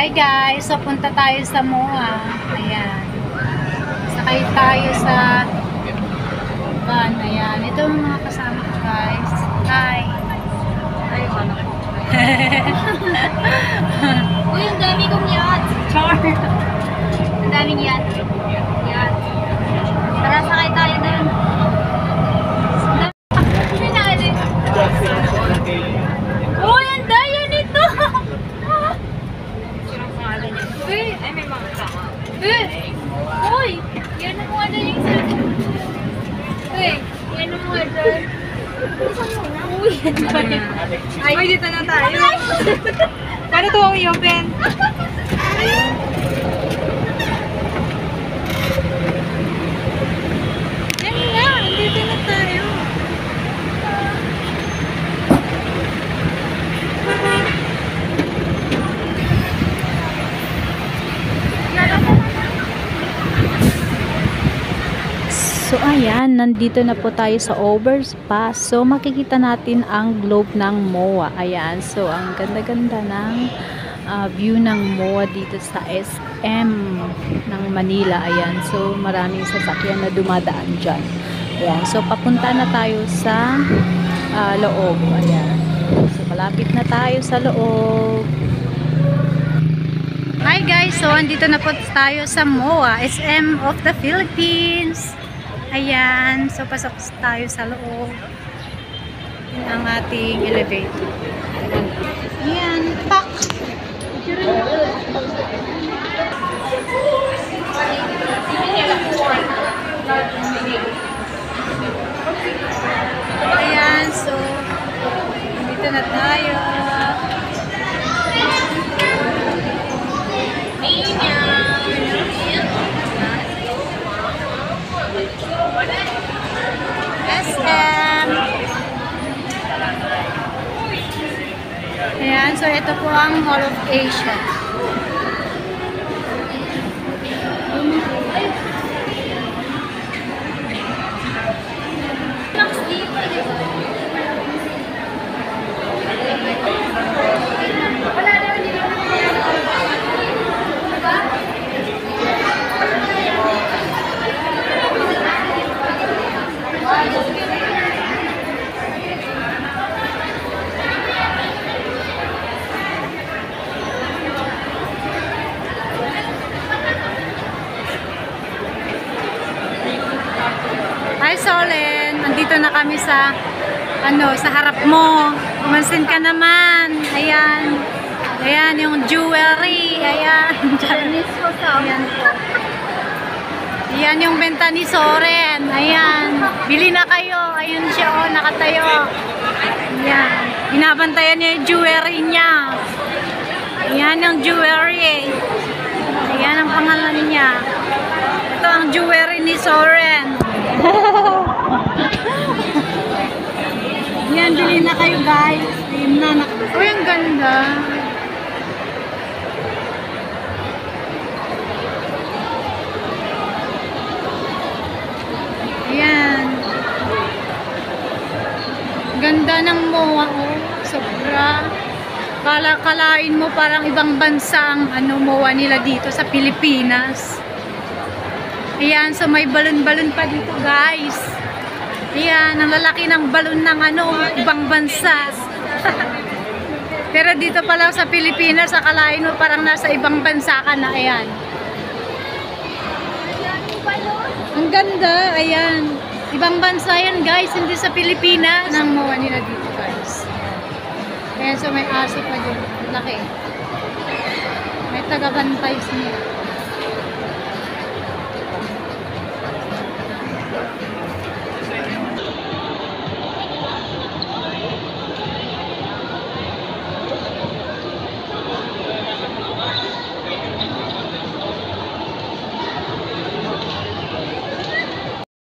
Hi guys, so punta tayo sa MOA. Ayan. Sakay tayo sa van. Ayan. Ito ang mga kasama ko guys. Hi. Ay, wala ko. Uy, ang dami kong yacht. Char. Ang daming yacht. Yacht. Tara, sakay tayo dun. Uy, ang daya nito. Uy, ay may mga kama. Uy, yan ang mga dyan yung sabi. Uy, yan ang mga dyan. Uy, ay, dito na tayo. Paano ito ang i-open? Yan na, dito na tayo. So ayan, nandito na po tayo sa overpass. So makikita natin ang globe ng MOA. Ayan, so ang ganda-ganda ng view ng MOA dito sa SM ng Manila. Ayan, so maraming sasakyan na dumadaan dyan. Ayan, so papunta na tayo sa loob. Ayan, so malapit na tayo sa loob. Hi guys, so andito na po tayo sa MOA, SM of the Philippines. Ayan, so pasok tayo sa loob. Yun ang ating elevator. Ayan, pak! Ayan, so dito na tayo. SM. Ayan, so ito po ang Mall of Asia. Hi Solen, nandito na kami sa sa harap mo. Kumansin ka naman. Ayan. Ayan yung jewelry. Ayan. Ayan. Ayan yung benta ni Soren. Ayan. Bili na kayo. Ayun siya oh, nakatayo. Ayan. Binabantayan niya yung jewelry niya. Ayan yung jewelry. Ayan ang pangalan niya. Ito ang jewelry ni Soren. Yan, bili na kayo guys. Bili na. Uy, ang ganda. Yan. Ganda ng MOA oh. Sobra. Kalain mo parang ibang bansa ang MOA nila dito sa Pilipinas. Ayan, so may balon-balon pa dito guys. Ayan, ang lalaki ng balon ng ibang bansa. Pero dito pa lang sa Pilipinas, akalain mo parang nasa ibang bansa ka na. Ayan. Ang ganda, ayan. Ibang bansa yan guys, hindi sa Pilipinas. Nang MOA nila dito guys. Ayan, so may aso pa dyan. Laki. May taga-bantay niya.